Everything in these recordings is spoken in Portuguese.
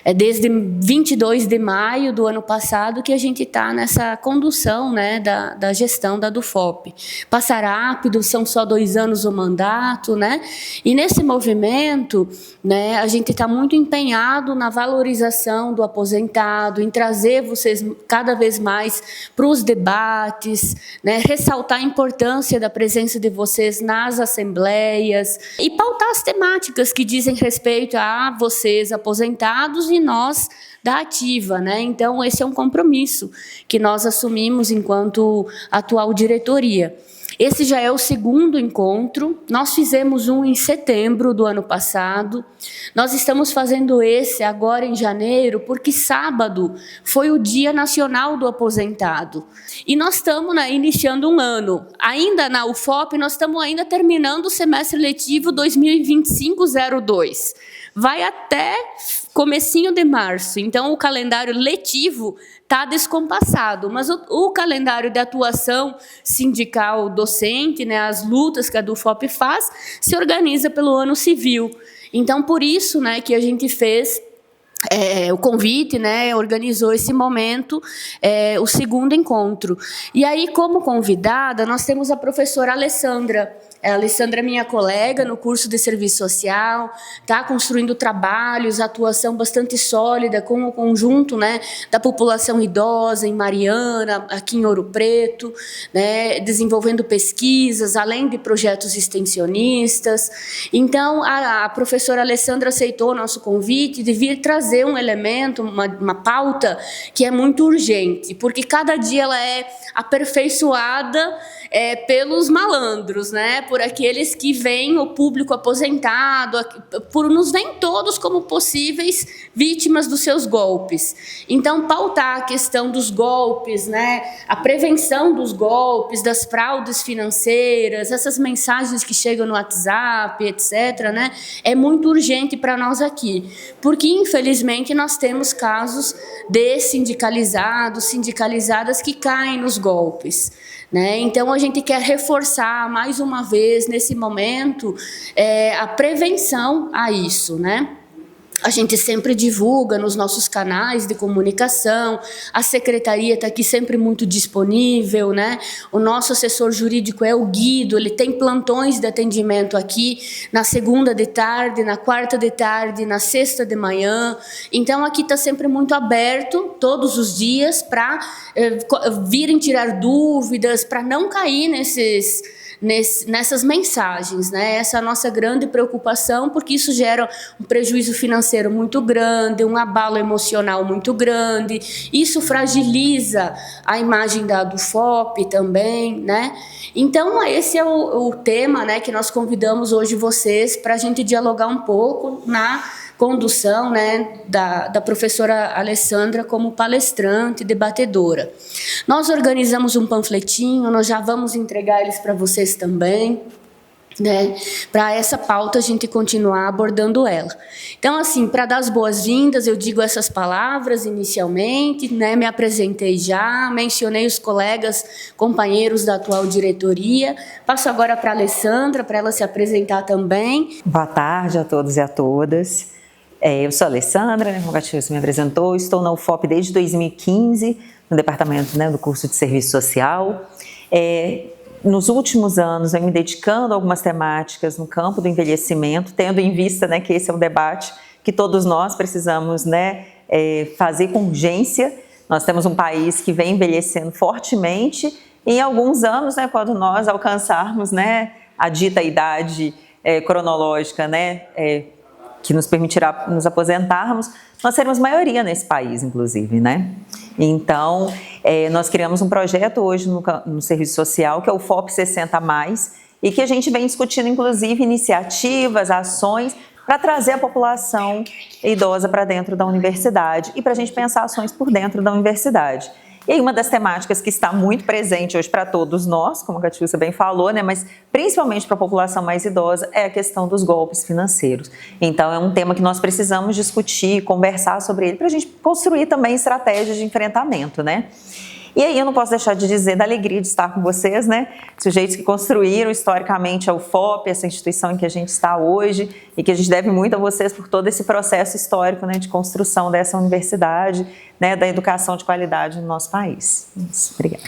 É desde 22 de maio do ano passado que a gente está nessa condução, né, da gestão da Dufop. Passa rápido, são só 2 anos o mandato, né? E nesse movimento, né, a gente está muito empenhado na valorização do aposentado, em trazer vocês cada vez mais para os debates, né, ressaltar a importância da presença de vocês nas assembleias e pautar as temáticas que dizem respeito a vocês aposentados e nós da ativa, né? Então, esse é um compromisso que nós assumimos enquanto atual diretoria. Esse já é o 2º encontro, nós fizemos um em setembro do ano passado, nós estamos fazendo esse agora em janeiro, porque sábado foi o Dia Nacional do Aposentado. E nós estamos, né, iniciando um ano. Ainda na UFOP, nós estamos ainda terminando o semestre letivo 2025-02. Vai até comecinho de março, então o calendário letivo está descompassado, mas o calendário de atuação sindical docente, né, as lutas que a Dufop faz, se organiza pelo ano civil. Então, por isso, né, que a gente fez o convite, né, organizou esse momento, o 2º encontro. E aí, como convidada, nós temos a professora Alessandra. A Alessandra é minha colega no curso de serviço social, está construindo trabalhos, atuação bastante sólida com o conjunto, né, da população idosa em Mariana, aqui em Ouro Preto, né, desenvolvendo pesquisas, além de projetos extensionistas. Então, a professora Alessandra aceitou o nosso convite de vir trazer um elemento, uma pauta que é muito urgente, porque cada dia ela é aperfeiçoada pelos malandros, né? Por aqueles que veem o público aposentado, nos veem todos como possíveis vítimas dos seus golpes. Então, pautar a questão dos golpes, né? A prevenção dos golpes, das fraudes financeiras, essas mensagens que chegam no WhatsApp, etc., né? É muito urgente para nós aqui, porque, infelizmente, nós temos casos de sindicalizadas que caem nos golpes, né? Então, a gente quer reforçar mais uma vez, nesse momento, a prevenção a isso, né? A gente sempre divulga nos nossos canais de comunicação, a secretaria está aqui sempre muito disponível, né? O nosso assessor jurídico é o Guido, ele tem plantões de atendimento aqui na segunda de tarde, na quarta de tarde, na sexta de manhã. Então, aqui está sempre muito aberto, todos os dias, para virem tirar dúvidas, para não cair nessas mensagens, né? Essa é a nossa grande preocupação, porque isso gera um prejuízo financeiro muito grande, um abalo emocional muito grande, isso fragiliza a imagem da Dufop também, né? Então, esse é o tema, né, que nós convidamos hoje vocês para a gente dialogar um pouco na condução, né, da professora Alessandra como palestrante, debatedora. Nós organizamos um panfletinho, nós já vamos entregar eles para vocês também, né, para essa pauta a gente continuar abordando ela. Então, assim, para dar as boas-vindas, eu digo essas palavras inicialmente, né, me apresentei já, mencionei os colegas, companheiros da atual diretoria. Passo agora para a Alessandra, para ela se apresentar também. Boa tarde a todos e a todas. Eu sou a Alessandra, né, como a Catiúcia me apresentou, estou na UFOP desde 2015, no departamento, né, do curso de serviço social. Nos últimos anos, venho me dedicando a algumas temáticas no campo do envelhecimento, tendo em vista, né, que esse é um debate que todos nós precisamos, né, fazer com urgência. Nós temos um país que vem envelhecendo fortemente e em alguns anos, né, quando nós alcançarmos, né, a dita idade cronológica, né, que nos permitirá nos aposentarmos, nós seremos maioria nesse país, inclusive, né? Então, nós criamos um projeto hoje no serviço social, que é o FOP 60+, e que a gente vem discutindo, inclusive, iniciativas, ações, para trazer a população idosa para dentro da universidade e para a gente pensar ações por dentro da universidade. E aí, uma das temáticas que está muito presente hoje para todos nós, como a Catiúcia bem falou, né, mas principalmente para a população mais idosa, é a questão dos golpes financeiros. Então, é um tema que nós precisamos discutir, conversar sobre ele, para a gente construir também estratégias de enfrentamento, né? E aí eu não posso deixar de dizer da alegria de estar com vocês, né? Sujeitos que construíram historicamente a UFOP, essa instituição em que a gente está hoje, e que a gente deve muito a vocês por todo esse processo histórico, né, de construção dessa universidade, né, da educação de qualidade no nosso país. Isso, obrigada.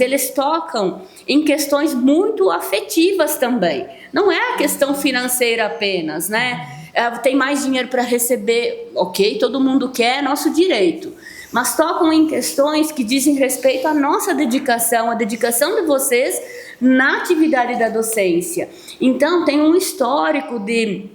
Eles tocam em questões muito afetivas também. Não é a questão financeira apenas, né? Tem mais dinheiro para receber, ok, todo mundo quer, é nosso direito. Mas tocam em questões que dizem respeito à nossa dedicação, a dedicação de vocês na atividade da docência. Então, tem um histórico de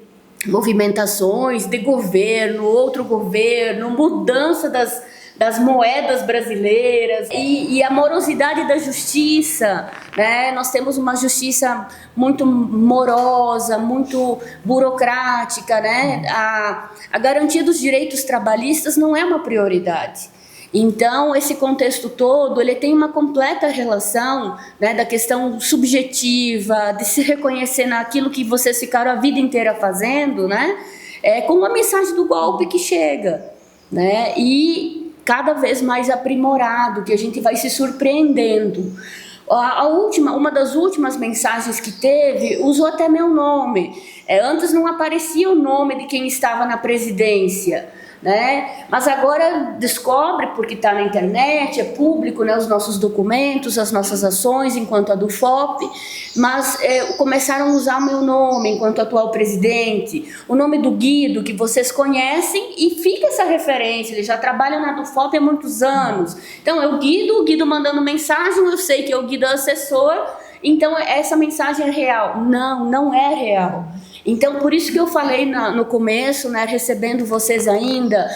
movimentações, de governo, outro governo, mudança das moedas brasileiras e a morosidade da justiça, né? Nós temos uma justiça muito morosa, muito burocrática, né? A garantia dos direitos trabalhistas não é uma prioridade. Então, esse contexto todo, ele tem uma completa relação, né, da questão subjetiva, de se reconhecer naquilo que vocês ficaram a vida inteira fazendo, né? Com a mensagem do golpe que chega, né? E cada vez mais aprimorado, que a gente vai se surpreendendo. Uma das últimas mensagens que teve usou até meu nome. Antes não aparecia o nome de quem estava na presidência, né? Mas agora descobre, porque está na internet, é público, né, os nossos documentos, as nossas ações enquanto a do FOP, mas começaram a usar o meu nome enquanto atual presidente, o nome do Guido, que vocês conhecem, e fica essa referência, ele já trabalha na do FOP há muitos anos. Então é o Guido mandando mensagem, eu sei que é o Guido assessor, então essa mensagem é real. Não, não é real. Então, por isso que eu falei no começo, né, recebendo vocês ainda,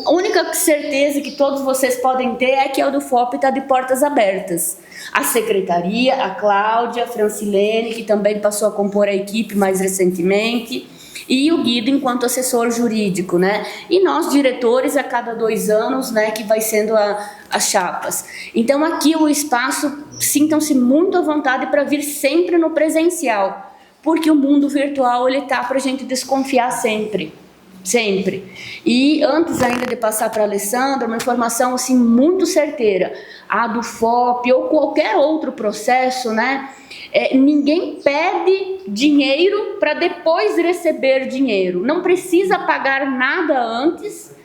a única certeza que todos vocês podem ter é que a do FOP está de portas abertas. A secretaria, a Cláudia, a Francilene, que também passou a compor a equipe mais recentemente, e o Guido enquanto assessor jurídico, né? E nós, diretores, a cada 2 anos, né, que vai sendo as chapas. Então, aqui o espaço, sintam-se muito à vontade para vir sempre no presencial, porque o mundo virtual, ele tá para a gente desconfiar sempre, sempre. E antes ainda de passar para a Alessandra, uma informação assim muito certeira, a do FOP ou qualquer outro processo, né? Ninguém pede dinheiro para depois receber dinheiro, não precisa pagar nada antes,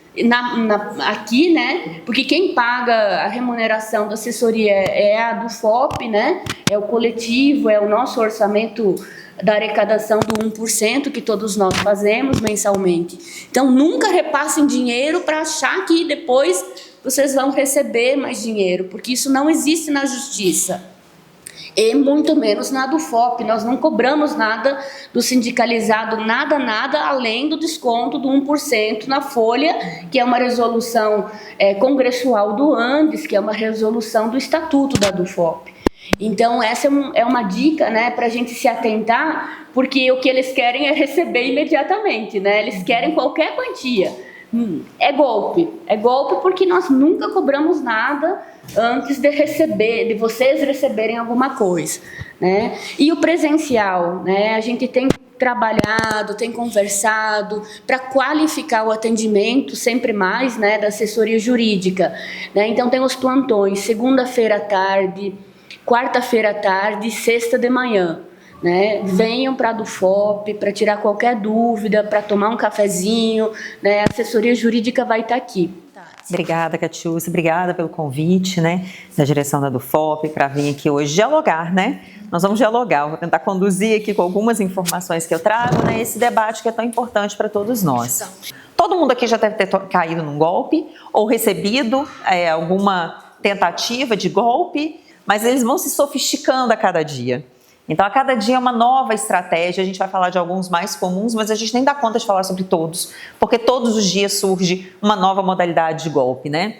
aqui, né? Porque quem paga a remuneração da assessoria é a do FOP, né? É o coletivo, é o nosso orçamento da arrecadação do 1% que todos nós fazemos mensalmente. Então, nunca repassem dinheiro para achar que depois vocês vão receber mais dinheiro, porque isso não existe na justiça. E muito menos na do FOP. Nós não cobramos nada do sindicalizado, nada, além do desconto do 1% na folha, que é uma resolução congressual do Andes, que é uma resolução do estatuto da do FOP. Então, essa é uma dica, né, para a gente se atentar, porque o que eles querem é receber imediatamente, né? Eles querem qualquer quantia. É golpe porque nós nunca cobramos nada antes de receber, de vocês receberem alguma coisa, né? E o presencial, né? A gente tem trabalhado, tem conversado para qualificar o atendimento sempre mais, né, da assessoria jurídica, né? Então tem os plantões, segunda-feira à tarde, quarta-feira à tarde e sexta de manhã, né? Venham para a do FOP para tirar qualquer dúvida, para tomar um cafezinho, né? A assessoria jurídica vai estar aqui. Obrigada, Catiúcia, obrigada pelo convite, né, da direção da do FOP para vir aqui hoje dialogar, né? Nós vamos dialogar, vou tentar conduzir aqui com algumas informações que eu trago, né, esse debate que é tão importante para todos nós. Todo mundo aqui já deve ter caído num golpe ou recebido alguma tentativa de golpe, mas eles vão se sofisticando a cada dia. Então, a cada dia é uma nova estratégia, a gente vai falar de alguns mais comuns, mas a gente nem dá conta de falar sobre todos, porque todos os dias surge uma nova modalidade de golpe, né?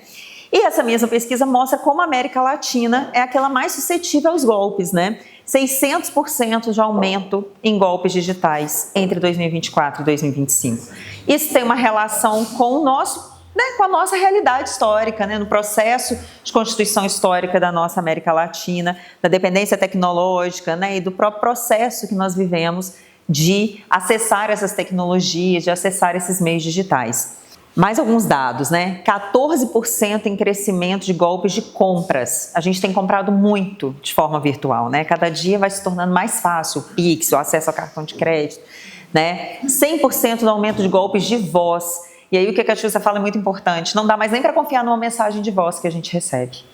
E essa mesma pesquisa mostra como a América Latina é aquela mais suscetível aos golpes, né? 600% de aumento em golpes digitais entre 2024 e 2025. Isso tem uma relação com o nosso, com a nossa realidade histórica, né, no processo de constituição histórica da nossa América Latina, da dependência tecnológica, né, e do próprio processo que nós vivemos de acessar essas tecnologias, de acessar esses meios digitais. Mais alguns dados, né? 14% em crescimento de golpes de compras. A gente tem comprado muito de forma virtual, né? Cada dia vai se tornando mais fácil o Pix, o acesso ao cartão de crédito, né? 100% no aumento de golpes de voz. E aí o que a Catiúcia fala é muito importante. Não dá mais nem para confiar numa mensagem de voz que a gente recebe.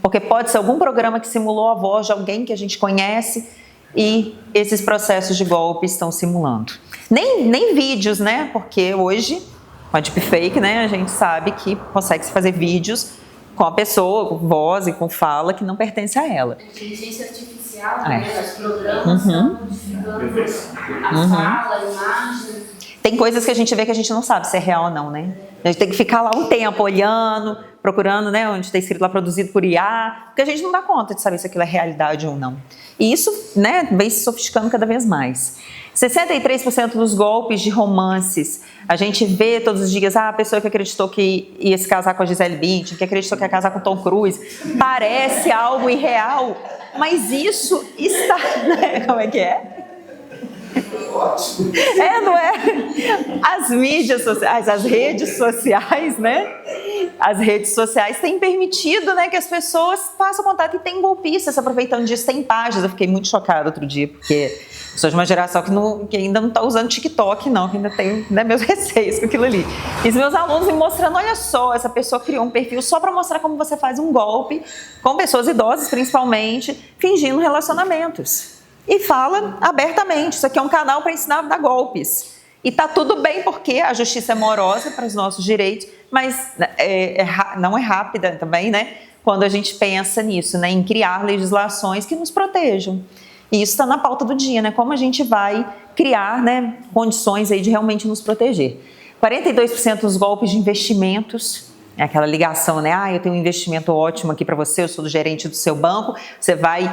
Porque pode ser algum programa que simulou a voz de alguém que a gente conhece e esses processos de golpe estão simulando. Nem vídeos, né? Porque hoje, com a deepfake, né, a gente sabe que consegue se fazer vídeos com a pessoa, com voz e com fala que não pertence a ela. A inteligência artificial, né? Os programas estão modificando a fala, a imagem. Tem coisas que a gente vê que a gente não sabe se é real ou não, né? A gente tem que ficar lá um tempo olhando, procurando, né, onde está escrito lá produzido por IA, porque a gente não dá conta de saber se aquilo é realidade ou não. E isso, né, vem se sofisticando cada vez mais. 63% dos golpes de romances, a gente vê todos os dias, a pessoa que acreditou que ia se casar com a Gisele Bündchen, que acreditou que ia casar com o Tom Cruise, parece algo irreal, mas isso está, né, como é que é? Não é? As mídias sociais, as redes sociais, né? As redes sociais têm permitido, né, que as pessoas façam contato e tem golpistas aproveitando disso. Tem páginas, eu fiquei muito chocada outro dia, porque sou de uma geração que ainda não está usando TikTok, não, que ainda tem, né, meus receios com aquilo ali. E os meus alunos me mostrando, olha só, essa pessoa criou um perfil só para mostrar como você faz um golpe, com pessoas idosas principalmente, fingindo relacionamentos. E fala abertamente, isso aqui é um canal para ensinar a dar golpes. E tá tudo bem porque a justiça é morosa para os nossos direitos, mas não é rápida também, né? Quando a gente pensa nisso, né? Em criar legislações que nos protejam. E isso está na pauta do dia, né? Como a gente vai criar, né, condições aí de realmente nos proteger. 42% dos golpes de investimentos, é aquela ligação, né? Eu tenho um investimento ótimo aqui para você, eu sou do gerente do seu banco, você vai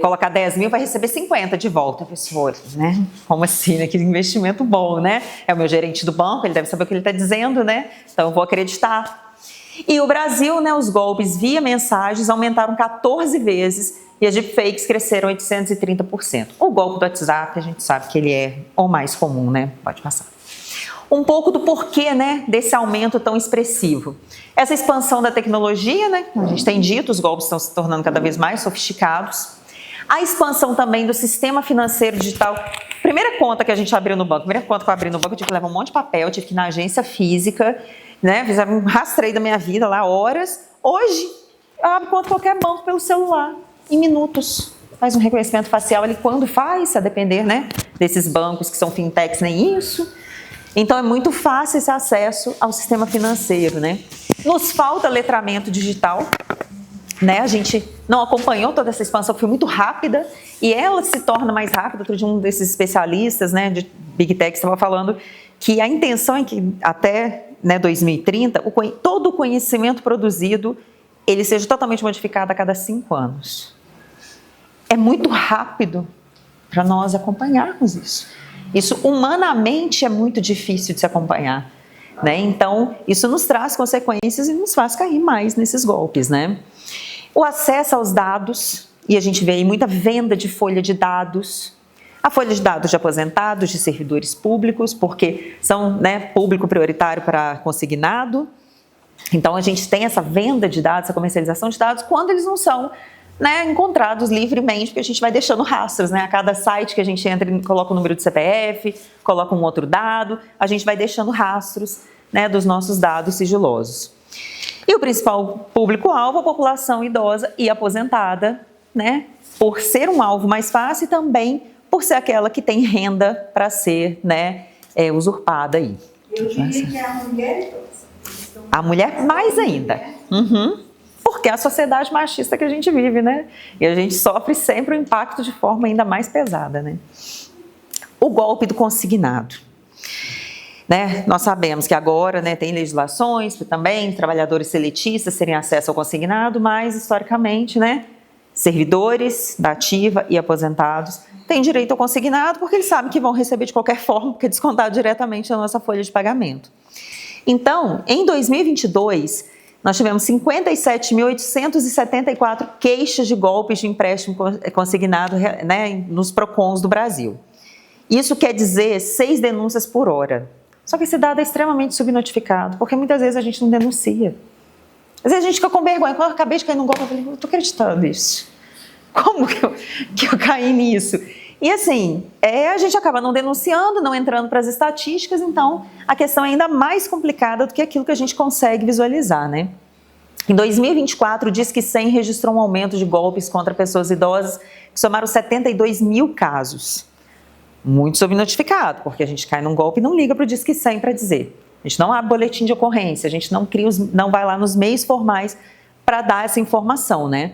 colocar 10 mil, vai receber 50 de volta. A pessoa, né? Como assim? Aquele investimento bom, né? É o meu gerente do banco, ele deve saber o que ele está dizendo, né? Então eu vou acreditar. E o Brasil, né? Os golpes via mensagens aumentaram 14 vezes e as deepfakes cresceram 830%. O golpe do WhatsApp, a gente sabe que ele é o mais comum, né? Pode passar. Um pouco do porquê, né, desse aumento tão expressivo. Essa expansão da tecnologia, né, a gente tem dito, os golpes estão se tornando cada vez mais sofisticados. A expansão também do sistema financeiro digital. Primeira conta que a gente abriu no banco, primeira conta que eu abri no banco, eu tive que levar um monte de papel, tive que ir na agência física, né, fizeram um rastreio da minha vida lá, horas. Hoje, eu abro conta em qualquer banco pelo celular, em minutos. Faz um reconhecimento facial ali quando faz, a depender, né, desses bancos que são fintechs, nem isso. Então, é muito fácil esse acesso ao sistema financeiro, né? Nos falta letramento digital, né? A gente não acompanhou toda essa expansão, foi muito rápida e ela se torna mais rápida. Outro dia, um desses especialistas, né, de Big Tech estava falando que a intenção é que até, né, 2030, todo o conhecimento produzido ele seja totalmente modificado a cada 5 anos. É muito rápido para nós acompanharmos isso. Isso humanamente é muito difícil de se acompanhar, né? Então, isso nos traz consequências e nos faz cair mais nesses golpes, né? O acesso aos dados, e a gente vê aí muita venda de folha de dados, a folha de dados de aposentados, de servidores públicos, porque são, né, público prioritário para consignado. Então, a gente tem essa venda de dados, essa comercialização de dados, quando eles não são, né, encontrados livremente, porque a gente vai deixando rastros, né? A cada site que a gente entra, coloca o número de CPF, coloca um outro dado, a gente vai deixando rastros, né, dos nossos dados sigilosos. E o principal público-alvo, a população idosa e aposentada, né, por ser um alvo mais fácil e também por ser aquela que tem renda para ser, né, usurpada aí. Eu diria que é a mulher. A mulher mais ainda. Porque é a sociedade machista que a gente vive, né? E a gente sofre sempre o impacto de forma ainda mais pesada, né? O golpe do consignado. Né? Nós sabemos que agora, né, tem legislações para também trabalhadores seletistas terem acesso ao consignado, mas historicamente, né, servidores da ativa e aposentados têm direito ao consignado porque eles sabem que vão receber de qualquer forma, porque é descontado diretamente na nossa folha de pagamento. Então, em 2022, nós tivemos 57.874 queixas de golpes de empréstimo consignado, né, nos PROCONs do Brasil. Isso quer dizer 6 denúncias por hora. Só que esse dado é extremamente subnotificado, porque muitas vezes a gente não denuncia. Às vezes a gente fica com vergonha. Quando eu acabei de cair num golpe, eu falei, eu estou acreditando nisso. Como que eu caí nisso? E assim, a gente acaba não denunciando, não entrando para as estatísticas, então a questão é ainda mais complicada do que aquilo que a gente consegue visualizar, né? Em 2024, o Disque 100 registrou um aumento de golpes contra pessoas idosas, que somaram 72 mil casos. Muito subnotificado, porque a gente cai num golpe e não liga para o Disque 100 para dizer. A gente não abre boletim de ocorrência, a gente não vai lá nos meios formais para dar essa informação, né?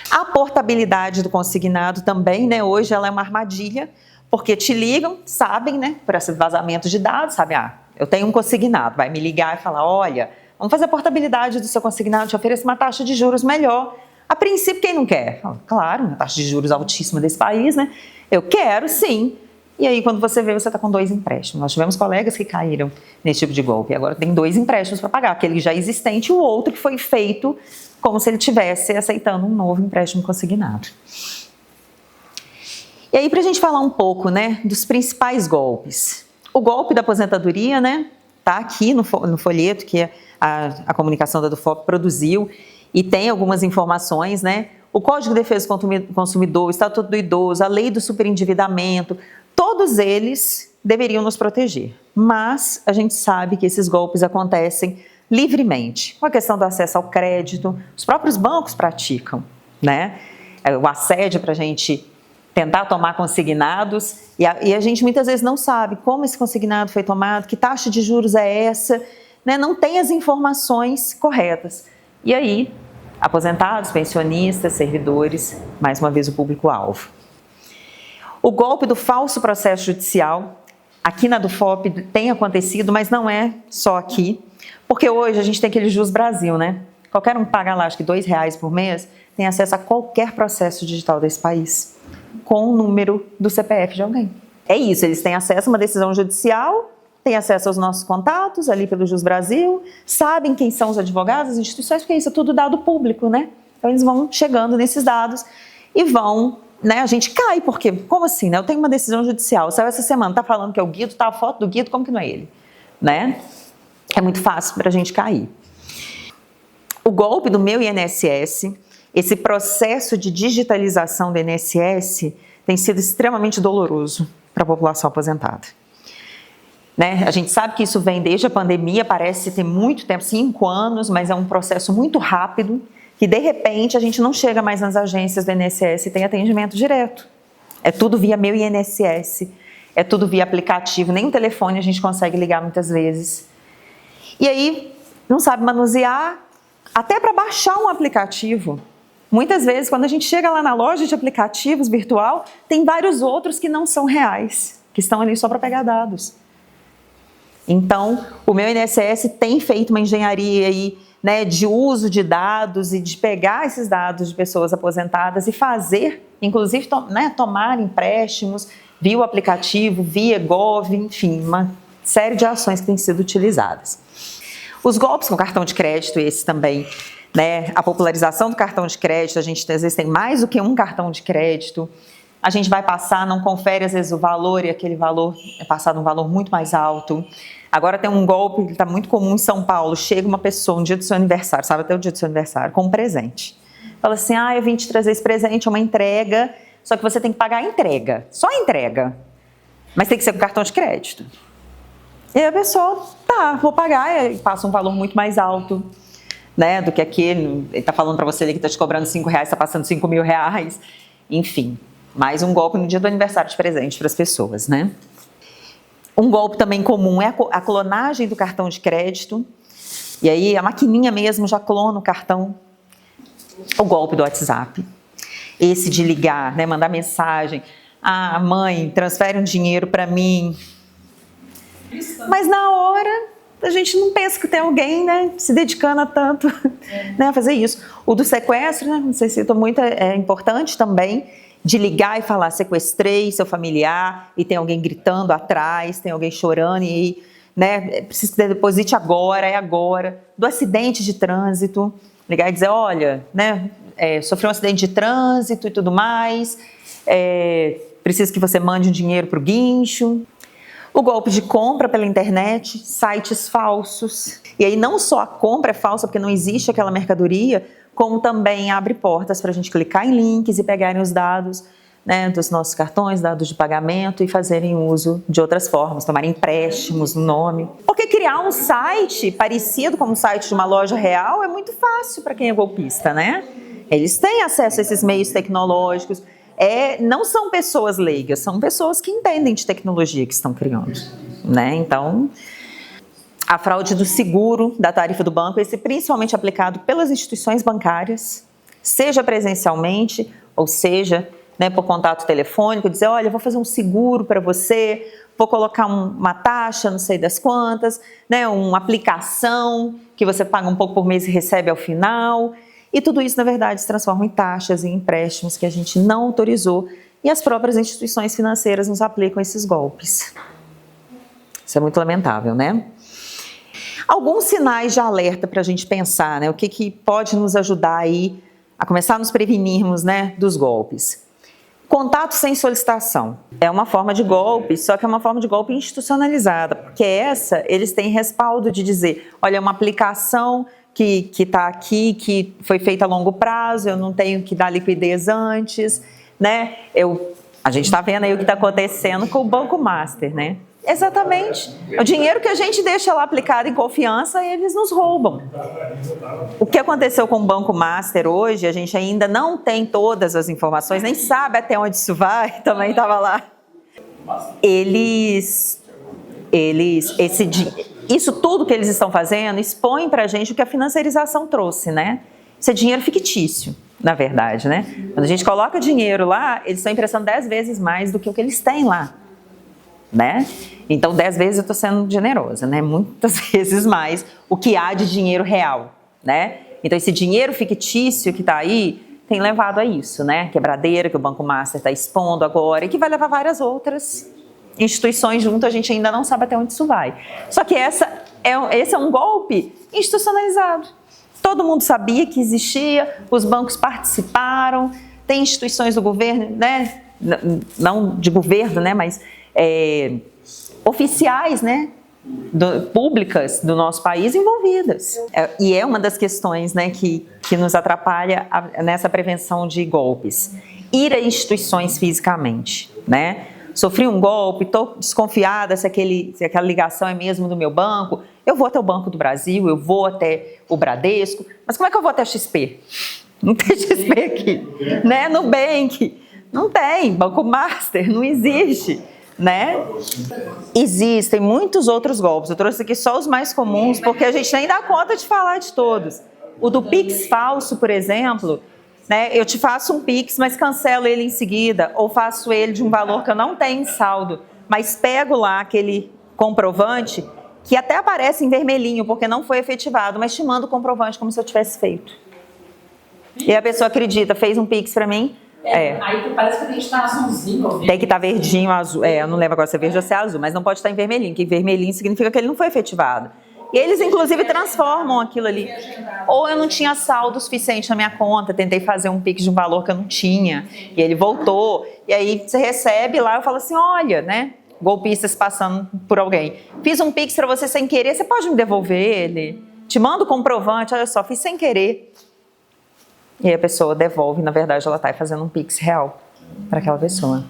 A portabilidade do consignado também, né? Hoje ela é uma armadilha, porque te ligam, sabem, né? Por esse vazamento de dados, sabem, eu tenho um consignado, vai me ligar e falar, olha, vamos fazer a portabilidade do seu consignado, te ofereço uma taxa de juros melhor. A princípio, quem não quer? Claro, uma taxa de juros altíssima desse país, né? Eu quero, sim. E aí, quando você vê, você está com 2 empréstimos. Nós tivemos colegas que caíram nesse tipo de golpe. Agora tem 2 empréstimos para pagar, aquele já existente e o outro que foi feito como se ele estivesse aceitando um novo empréstimo consignado. E aí, para a gente falar um pouco, né, dos principais golpes. O golpe da aposentadoria, né, está aqui no folheto que a comunicação da DUFOP produziu e tem algumas informações, né? O Código de Defesa do Consumidor, o Estatuto do Idoso, a Lei do Superendividamento, todos eles deveriam nos proteger. Mas a gente sabe que esses golpes acontecem livremente. Com a questão do acesso ao crédito, os próprios bancos praticam, né? O assédio para a gente tentar tomar consignados e a gente muitas vezes não sabe como esse consignado foi tomado, que taxa de juros é essa, né? Não tem as informações corretas. E aí, aposentados, pensionistas, servidores, mais uma vez o público-alvo. O golpe do falso processo judicial, aqui na DUFOP tem acontecido, mas não é só aqui, porque hoje a gente tem aquele Jus Brasil, né? Qualquer um que paga lá, acho que R$2 por mês, tem acesso a qualquer processo digital desse país, com o número do CPF de alguém. É isso, eles têm acesso a uma decisão judicial, têm acesso aos nossos contatos ali pelo Jus Brasil, sabem quem são os advogados, as instituições, porque isso é tudo dado público, né? Então eles vão chegando nesses dados e vão, né? A gente cai, porque, como assim, né? Eu tenho uma decisão judicial, saiu essa semana, tá falando que é o Guido, tá a foto do Guido, como que não é ele? Né? É muito fácil para a gente cair. O golpe do Meu INSS, esse processo de digitalização do INSS tem sido extremamente doloroso para a população aposentada. Né? A gente sabe que isso vem desde a pandemia, parece ter muito tempo, 5 anos, mas é um processo muito rápido, que de repente a gente não chega mais nas agências do INSS e tem atendimento direto. É tudo via Meu INSS, é tudo via aplicativo, nem o telefone a gente consegue ligar muitas vezes. E aí, não sabe manusear, até para baixar um aplicativo. Muitas vezes, quando a gente chega lá na loja de aplicativos virtual, tem vários outros que não são reais, que estão ali só para pegar dados. Então, o Meu INSS tem feito uma engenharia aí, né, de uso de dados e de pegar esses dados de pessoas aposentadas e fazer, inclusive, tomar empréstimos via o aplicativo, via Gov, enfim, uma série de ações que têm sido utilizadas. Os golpes com cartão de crédito, esse também, né, a popularização do cartão de crédito, a gente às vezes tem mais do que um cartão de crédito, a gente vai passar, não confere às vezes o valor e aquele valor é passado um valor muito mais alto. Agora tem um golpe que está muito comum em São Paulo, chega uma pessoa no dia do seu aniversário, sabe até o dia do seu aniversário, com um presente. Fala assim, eu vim te trazer esse presente, é uma entrega, só que você tem que pagar a entrega, só a entrega, mas tem que ser com cartão de crédito. E a pessoa, vou pagar, e passa um valor muito mais alto, né, do que aquele, ele está falando para você ali que está te cobrando R$5, está passando R$5.000, enfim. Mais um golpe no dia do aniversário de presente para as pessoas, né? Um golpe também comum é a clonagem do cartão de crédito. E aí a maquininha mesmo já clona o cartão. O golpe do WhatsApp. Esse de ligar, né, mandar mensagem. Mãe, transfere um dinheiro para mim. Mas na hora a gente não pensa que tem alguém, né, se dedicando a tanto, né, a fazer isso. O do sequestro, né, não sei se muito é importante também, de ligar e falar, sequestrei seu familiar e tem alguém gritando atrás, tem alguém chorando e, né, precisa que deposite agora, é agora. Do acidente de trânsito, ligar e dizer, olha, né, sofreu um acidente de trânsito e tudo mais, preciso que você mande um dinheiro para o guincho. O golpe de compra pela internet, sites falsos. E aí não só a compra é falsa porque não existe aquela mercadoria, como também abre portas para a gente clicar em links e pegarem os dados, né, dos nossos cartões, dados de pagamento e fazerem uso de outras formas, tomarem empréstimos no nome. Porque criar um site parecido com um site de uma loja real é muito fácil para quem é golpista, né? Eles têm acesso a esses meios tecnológicos. Não são pessoas leigas, são pessoas que entendem de tecnologia que estão criando, né? Então, a fraude do seguro da tarifa do banco, esse principalmente aplicado pelas instituições bancárias, seja presencialmente, ou seja, né, por contato telefônico, dizer, olha, eu vou fazer um seguro para você, vou colocar uma taxa, não sei das quantas, né, uma aplicação que você paga um pouco por mês e recebe ao final. E tudo isso, na verdade, se transforma em taxas e empréstimos que a gente não autorizou e as próprias instituições financeiras nos aplicam esses golpes. Isso é muito lamentável, né? Alguns sinais de alerta para a gente pensar, né? O que pode nos ajudar aí a começar a nos prevenirmos, né, dos golpes. Contato sem solicitação. É uma forma de golpe, só que é uma forma de golpe institucionalizada, porque eles têm respaldo de dizer, olha, é uma aplicação que está aqui, que foi feita a longo prazo, eu não tenho que dar liquidez antes, né? A gente está vendo aí o que está acontecendo com o Banco Master, né? Exatamente. O dinheiro que a gente deixa lá aplicado em confiança, eles nos roubam. O que aconteceu com o Banco Master hoje, a gente ainda não tem todas as informações, nem sabe até onde isso vai, também estava lá. Isso tudo que eles estão fazendo expõe para a gente o que a financiarização trouxe, né? Isso é dinheiro fictício, na verdade, né? Quando a gente coloca dinheiro lá, eles estão emprestando 10 vezes mais do que o que eles têm lá, né? Então, 10 vezes eu estou sendo generosa, né? Muitas vezes mais o que há de dinheiro real, né? Então, esse dinheiro fictício que está aí tem levado a isso, né? Quebradeira que o Banco Master está expondo agora e que vai levar várias outras instituições junto, a gente ainda não sabe até onde isso vai. Só que esse é um golpe institucionalizado. Todo mundo sabia que existia, os bancos participaram, tem instituições do governo, né? Não de governo, né? Mas oficiais, né? Públicas do nosso país envolvidas. E é uma das questões, né, que nos atrapalha nessa prevenção de golpes. Ir a instituições fisicamente, né? Sofri um golpe, estou desconfiada se aquela ligação é mesmo do meu banco, eu vou até o Banco do Brasil, eu vou até o Bradesco, mas como é que eu vou até a XP? Não tem XP aqui, né? Nubank, não tem, Banco Master, não existe, né? Existem muitos outros golpes, eu trouxe aqui só os mais comuns, porque a gente nem dá conta de falar de todos. O do Pix falso, por exemplo, né, eu te faço um Pix, mas cancelo ele em seguida, ou faço ele de um valor que eu não tenho em saldo, mas pego lá aquele comprovante, que até aparece em vermelhinho, porque não foi efetivado, mas te mando o comprovante como se eu tivesse feito. E a pessoa acredita, fez um Pix para mim. Aí parece que tem que estar azulzinho. Ou tem que estar verdinho, azul. Eu não lembro agora se é verde ou se é azul, mas não pode estar em vermelhinho, que vermelhinho significa que ele não foi efetivado. E eles, inclusive, transformam aquilo ali. Ou eu não tinha saldo suficiente na minha conta, tentei fazer um Pix de um valor que eu não tinha, e ele voltou. E aí você recebe lá, eu falo assim, olha, né, golpistas passando por alguém. Fiz um Pix para você sem querer, você pode me devolver ele? Te mando o comprovante, olha só, fiz sem querer. E aí a pessoa devolve, na verdade ela está fazendo um Pix real para aquela pessoa.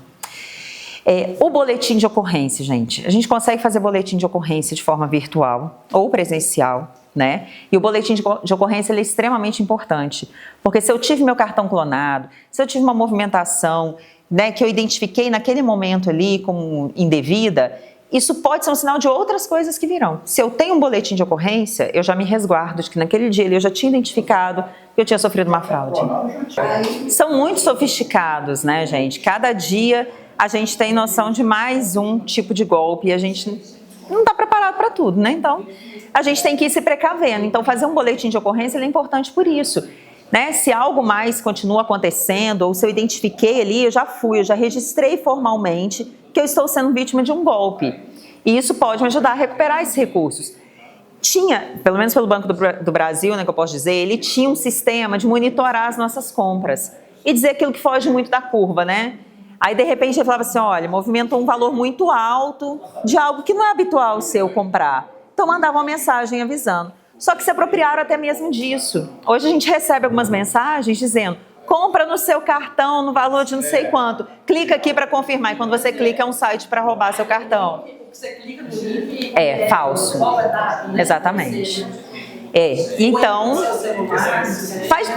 O boletim de ocorrência, gente. A gente consegue fazer boletim de ocorrência de forma virtual ou presencial, né? E o boletim de ocorrência ele é extremamente importante, porque se eu tive meu cartão clonado, se eu tive uma movimentação, né, que eu identifiquei naquele momento ali como indevida, isso pode ser um sinal de outras coisas que virão. Se eu tenho um boletim de ocorrência, eu já me resguardo de que naquele dia eu já tinha identificado que eu tinha sofrido uma fraude. São muito sofisticados, né, gente? Cada dia a gente tem noção de mais um tipo de golpe e a gente não está preparado para tudo, né? Então, a gente tem que ir se precavendo. Então, fazer um boletim de ocorrência é importante por isso, né? Se algo mais continua acontecendo ou se eu identifiquei ali, eu já registrei formalmente que eu estou sendo vítima de um golpe. E isso pode me ajudar a recuperar esses recursos. Tinha, pelo menos pelo Banco do Brasil, né, que eu posso dizer, ele tinha um sistema de monitorar as nossas compras e dizer aquilo que foge muito da curva, né? Aí, de repente, ele falava assim, olha, movimentou um valor muito alto de algo que não é habitual seu comprar. Então, mandava uma mensagem avisando. Só que se apropriaram até mesmo disso. Hoje a gente recebe algumas mensagens dizendo, compra no seu cartão no valor de não sei quanto. Clica aqui para confirmar. E quando você clica, é um site para roubar seu cartão. Você clica no link. É, falso. Exatamente. Então,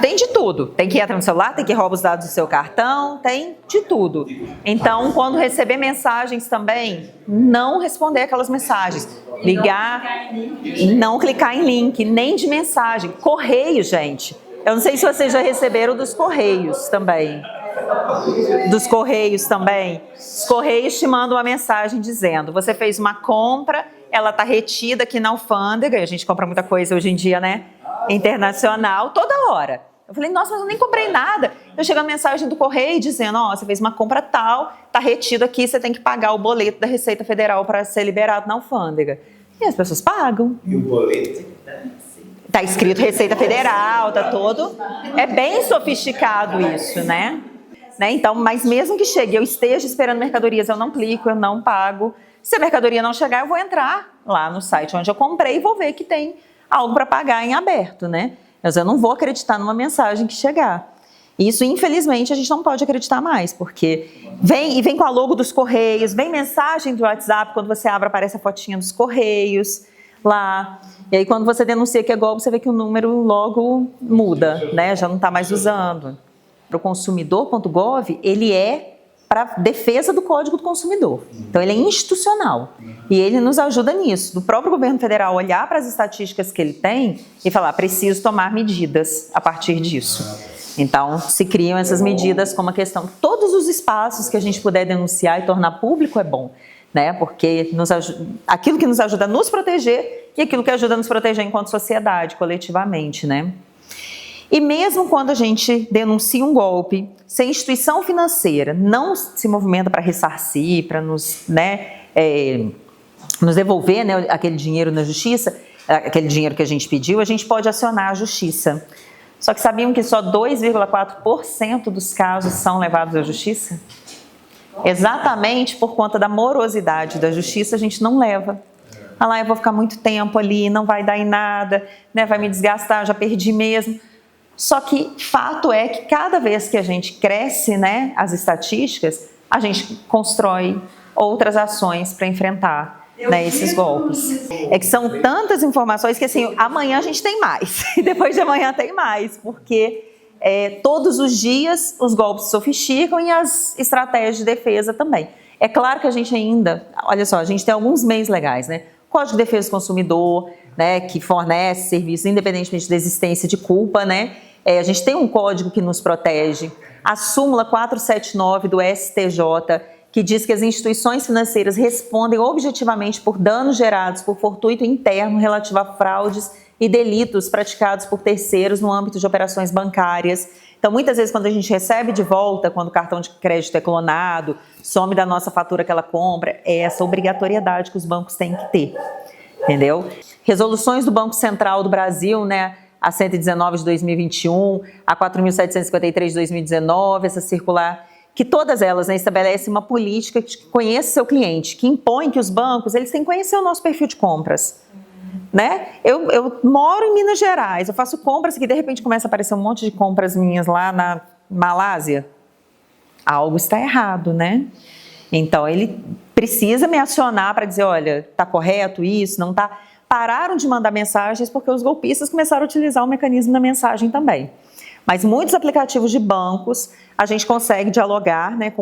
tem de tudo. Tem que entrar no celular, tem que roubar os dados do seu cartão, tem de tudo. Então, quando receber mensagens também, não responder aquelas mensagens. Ligar, não clicar em link, nem de mensagem. Correio, gente. Eu não sei se vocês já receberam dos Correios também. Dos Correios também. Os Correios te mandam uma mensagem dizendo, você fez uma compra, ela está retida aqui na alfândega, a gente compra muita coisa hoje em dia, né? Internacional, toda hora. Eu falei, nossa, mas eu nem comprei nada. Eu chego a mensagem do Correio dizendo, ó, você fez uma compra tal, está retido aqui, você tem que pagar o boleto da Receita Federal para ser liberado na alfândega. E as pessoas pagam. E o boleto? Tá escrito Receita Federal, tá todo... É bem sofisticado isso, né? Então, mas mesmo que chegue, eu esteja esperando mercadorias, eu não clico, eu não pago. Se a mercadoria não chegar, eu vou entrar lá no site onde eu comprei e vou ver que tem algo para pagar em aberto, né? Mas eu não vou acreditar numa mensagem que chegar. Isso, infelizmente, a gente não pode acreditar mais, porque vem com a logo dos Correios, vem mensagem do WhatsApp, quando você abre aparece a fotinha dos Correios lá. E aí quando você denuncia que é golpe, você vê que o número logo muda, né? Já não está mais usando. Para o consumidor.gov, ele é para defesa do Código do Consumidor. Então, ele é institucional. E ele nos ajuda nisso. Do próprio governo federal olhar para as estatísticas que ele tem e falar, preciso tomar medidas a partir disso. Então, se criam essas medidas como a questão... Todos os espaços que a gente puder denunciar e tornar público é bom, né? Porque aquilo que nos ajuda a nos proteger e aquilo que ajuda a nos proteger enquanto sociedade, coletivamente, né? E mesmo quando a gente denuncia um golpe, se a instituição financeira não se movimenta para ressarcir, para nos devolver, né, aquele dinheiro na justiça, aquele dinheiro que a gente pediu, a gente pode acionar a justiça. Só que sabiam que só 2,4% dos casos são levados à justiça? Exatamente por conta da morosidade da justiça, a gente não leva. Ah lá, eu vou ficar muito tempo ali, não vai dar em nada, né, vai me desgastar, já perdi mesmo. Só que fato é que cada vez que a gente cresce, né, as estatísticas, a gente constrói outras ações para enfrentar, né, esses golpes. É que são tantas informações que assim, amanhã a gente tem mais, e depois de amanhã tem mais, porque todos os dias os golpes se sofisticam e as estratégias de defesa também. É claro que a gente ainda, olha só, a gente tem alguns meios legais, né? Código de Defesa do Consumidor, né, que fornece serviços independentemente da existência de culpa, né? A gente tem um código que nos protege, a súmula 479 do STJ, que diz que as instituições financeiras respondem objetivamente por danos gerados por fortuito interno relativo a fraudes e delitos praticados por terceiros no âmbito de operações bancárias. Então, muitas vezes, quando a gente recebe de volta, quando o cartão de crédito é clonado, some da nossa fatura aquela compra, é essa obrigatoriedade que os bancos têm que ter, entendeu? Resoluções do Banco Central do Brasil, né? A 119 de 2021, a 4.753 de 2019, essa circular, que todas elas, né, estabelecem uma política que conheça seu cliente, que impõe que os bancos eles têm que conhecer o nosso perfil de compras. Né? Eu moro em Minas Gerais, eu faço compras que de repente começa a aparecer um monte de compras minhas lá na Malásia. Algo está errado, né? Então ele precisa me acionar para dizer, olha, está correto isso, não está... Pararam de mandar mensagens porque os golpistas começaram a utilizar o mecanismo da mensagem também. Mas muitos aplicativos de bancos, a gente consegue dialogar, né,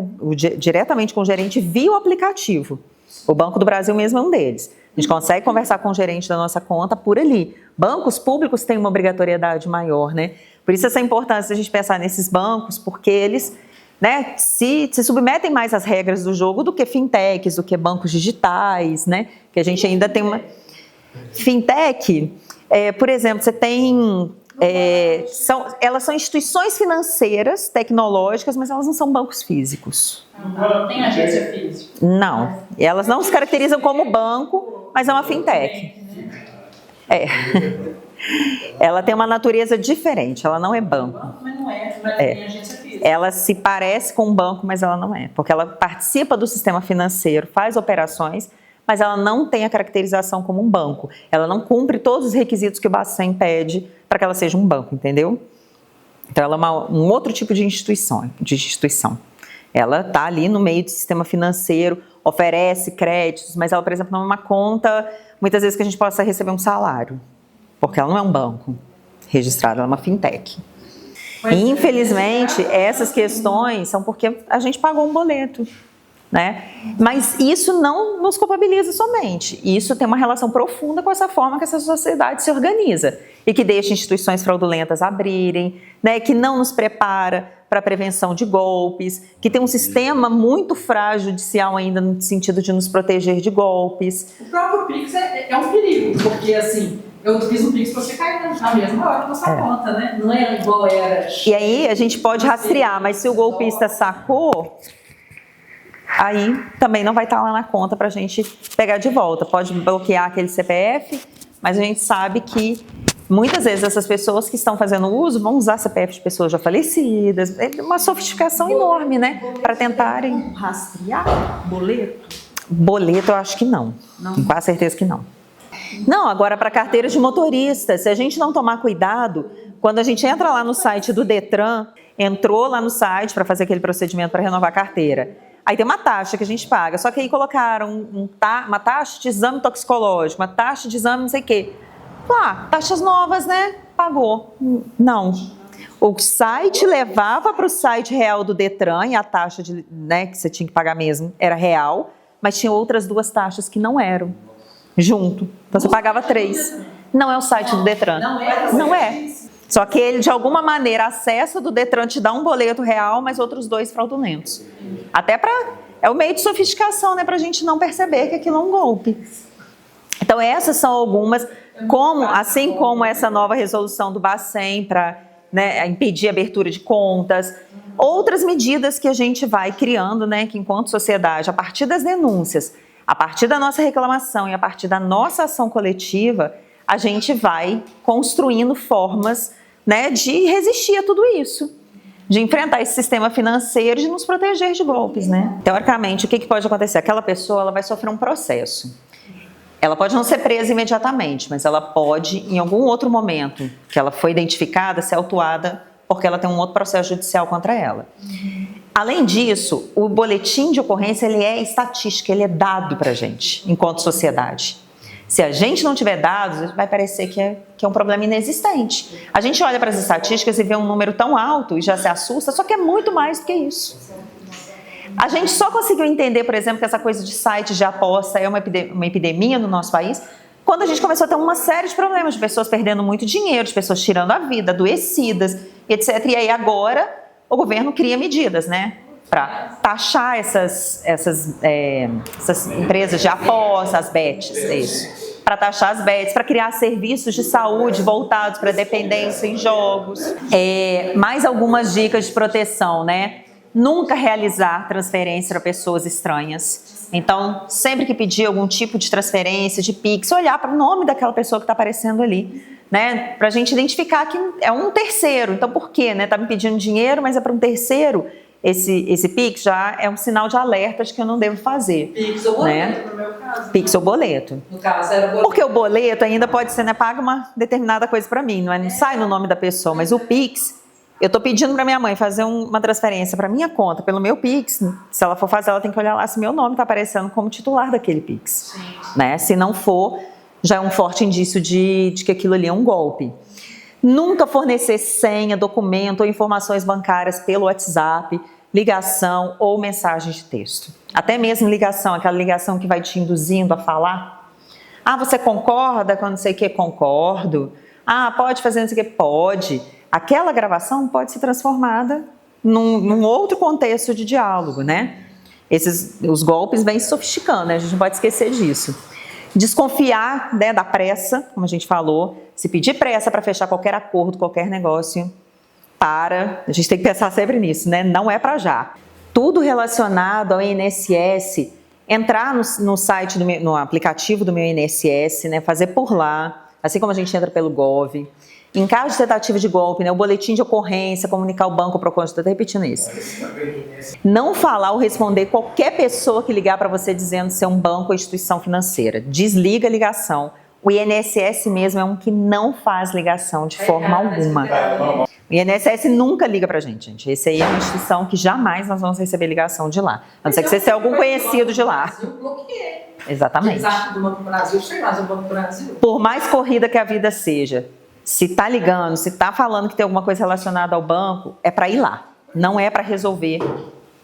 diretamente com o gerente via o aplicativo. O Banco do Brasil mesmo é um deles. A gente consegue conversar com o gerente da nossa conta por ali. Bancos públicos têm uma obrigatoriedade maior, né? Por isso essa importância de a gente pensar nesses bancos, porque eles, né, se submetem mais às regras do jogo do que fintechs, do que bancos digitais, né? Que a gente ainda tem uma... Fintech, por exemplo, você tem... elas são instituições financeiras, tecnológicas, mas elas não são bancos físicos. Não tem agência física? Não. Elas não se caracterizam como banco, mas é uma fintech. Ela tem uma natureza diferente, ela não é banco. Mas não não é, mas tem agência física. Ela se parece com um banco, mas ela não é, porque ela participa do sistema financeiro, faz operações, mas ela não tem a caracterização como um banco. Ela não cumpre todos os requisitos que o Bacen pede para que ela seja um banco, entendeu? Então, ela é um outro tipo de instituição. Ela está ali no meio do sistema financeiro, oferece créditos, mas ela, por exemplo, não é uma conta, muitas vezes, que a gente possa receber um salário, porque ela não é um banco registrado, ela é uma fintech. E, infelizmente, essas questões são porque a gente pagou um boleto, né? Mas isso não nos culpabiliza somente. Isso tem uma relação profunda com essa forma que essa sociedade se organiza e que deixa instituições fraudulentas abrirem, né? Que não nos prepara para a prevenção de golpes, que tem um sistema muito frágil judicial ainda no sentido de nos proteger de golpes. O próprio Pix é um perigo, porque assim, eu fiz um Pix para você cair na mesma hora que você conta, né? Não é igual era. E aí a gente pode rastrear, mas se o golpista sacou, aí também não vai estar lá na conta para a gente pegar de volta. Pode bloquear aquele CPF, mas a gente sabe que muitas vezes essas pessoas que estão fazendo uso vão usar CPF de pessoas já falecidas. É uma sofisticação enorme, né? Para tentarem Rastrear boleto? Boleto, eu acho que não. Tenho quase certeza que não. Não, agora para carteira de motorista, se a gente não tomar cuidado, quando a gente entra lá no site do Detran, entrou lá no site para fazer aquele procedimento para renovar a carteira, aí tem uma taxa que a gente paga, só que aí colocaram uma taxa de exame toxicológico, uma taxa de exame não sei o quê. Taxas novas, né? Pagou. Não. O site levava para o site real do Detran e a taxa né, que você tinha que pagar mesmo era real, mas tinha outras 2 taxas que não eram junto. Então você pagava 3. Não é o site do Detran. Não é. Só que ele, de alguma maneira, acessa do Detran, te dá um boleto real, mas outros 2 fraudulentos. Até é o meio de sofisticação, né? Para a gente não perceber que aquilo é um golpe. Então essas são algumas, assim como essa nova resolução do Bacen para, né, impedir a abertura de contas, outras medidas que a gente vai criando, né, que enquanto sociedade, a partir das denúncias, a partir da nossa reclamação e a partir da nossa ação coletiva, a gente vai construindo formas, né, de resistir a tudo isso, de enfrentar esse sistema financeiro, de nos proteger de golpes, né? Teoricamente, o que pode acontecer? Aquela pessoa ela vai sofrer um processo. Ela pode não ser presa imediatamente, mas ela pode, em algum outro momento que ela foi identificada, ser autuada porque ela tem um outro processo judicial contra ela. Além disso, o boletim de ocorrência ele é estatística, ele é dado para a gente, enquanto sociedade. Se a gente não tiver dados, vai parecer que é um problema inexistente. A gente olha para as estatísticas e vê um número tão alto e já se assusta, só que é muito mais do que isso. A gente só conseguiu entender, por exemplo, que essa coisa de sites de aposta é uma epidemia no nosso país quando a gente começou a ter uma série de problemas, de pessoas perdendo muito dinheiro, de pessoas tirando a vida, adoecidas, etc. E aí agora o governo cria medidas, né, para taxar essas empresas de aposta, as bets, isso. Para taxar as bets, para criar serviços de saúde voltados para dependência em jogos. Mais algumas dicas de proteção, né? Nunca realizar transferência para pessoas estranhas. Então, sempre que pedir algum tipo de transferência, de Pix, olhar para o nome daquela pessoa que está aparecendo ali, né? Para a gente identificar que é um terceiro. Então, por quê? Né? Tá me pedindo dinheiro, mas é para um terceiro. Esse Pix já é um sinal de alerta de que eu não devo fazer. Pix ou boleto, né? no meu caso. Pix ou boleto. No caso, era boleto. Porque o boleto ainda pode ser, né? Paga uma determinada coisa para mim, não sai no nome da pessoa, mas o Pix... Eu estou pedindo para minha mãe fazer uma transferência para minha conta, pelo meu Pix. Se ela for fazer, ela tem que olhar lá se meu nome está aparecendo como titular daquele Pix. Né? Se não for, já é um forte indício de que aquilo ali é um golpe. Nunca fornecer senha, documento ou informações bancárias pelo WhatsApp, ligação ou mensagem de texto. Até mesmo ligação, aquela ligação que vai te induzindo a falar. Você concorda com não sei o que? Concordo. Pode fazer não sei o que? Pode. Aquela gravação pode ser transformada num outro contexto de diálogo, né? Os golpes vêm se sofisticando, né? A gente não pode esquecer disso. Desconfiar, né, da pressa, como a gente falou. Se pedir pressa para fechar qualquer acordo, qualquer negócio, a gente tem que pensar sempre nisso, né? Não é para já. Tudo relacionado ao INSS, entrar no site, no aplicativo do meu INSS, né? Fazer por lá, assim como a gente entra pelo Gov. Em caso de tentativa de golpe, né, o boletim de ocorrência, comunicar o banco, o PROCON, estou até repetindo isso. Não falar ou responder qualquer pessoa que ligar para você dizendo ser um banco ou instituição financeira. Desliga a ligação. O INSS mesmo é um que não faz ligação de forma alguma. O INSS nunca liga pra gente. Esse aí é uma instituição que jamais nós vamos receber ligação de lá. A não ser que você seja algum conhecido de lá. Exatamente. Do Banco do Brasil, sei lá, do Banco do Brasil. Por mais corrida que a vida seja, se tá ligando, se tá falando que tem alguma coisa relacionada ao banco, é para ir lá. Não é para resolver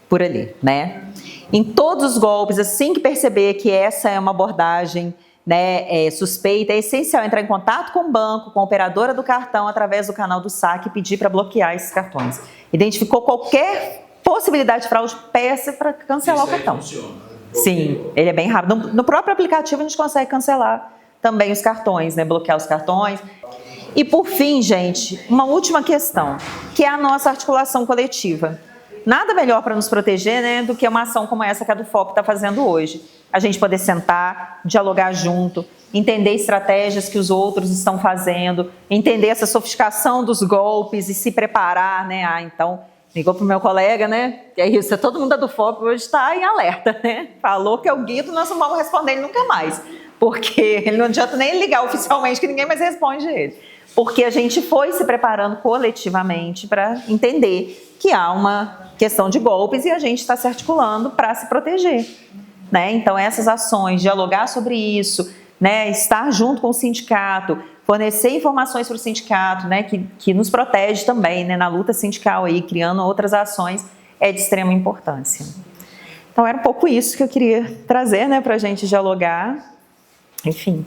por ali, né? Em todos os golpes, assim que perceber que essa é uma abordagem, né, suspeita, é essencial entrar em contato com o banco, com a operadora do cartão, através do canal do saque e pedir para bloquear esses cartões. Identificou qualquer possibilidade de fraude, peça para cancelar o cartão. Funciona. Sim, ele é bem rápido. No próprio aplicativo a gente consegue cancelar também os cartões, né, bloquear os cartões. E por fim, gente, uma última questão, que é a nossa articulação coletiva. Nada melhor para nos proteger, né, do que uma ação como essa que a do FOP está fazendo hoje. A gente poder sentar, dialogar junto, entender estratégias que os outros estão fazendo, entender essa sofisticação dos golpes e se preparar, né? Então, ligou para o meu colega, né? Que é isso, todo mundo do FOP hoje está em alerta, né? Falou que é o Guido, nós não vamos responder ele nunca mais. Porque ele não adianta nem ligar oficialmente, que ninguém mais responde ele. Porque a gente foi se preparando coletivamente para entender que há uma questão de golpes e a gente está se articulando para se proteger, né? Então, essas ações, dialogar sobre isso, né? Estar junto com o sindicato, fornecer informações para o sindicato, né? Que nos protege também, né? Na luta sindical, aí, criando outras ações, é de extrema importância. Então, era um pouco isso que eu queria trazer, né? Para a gente dialogar. Enfim.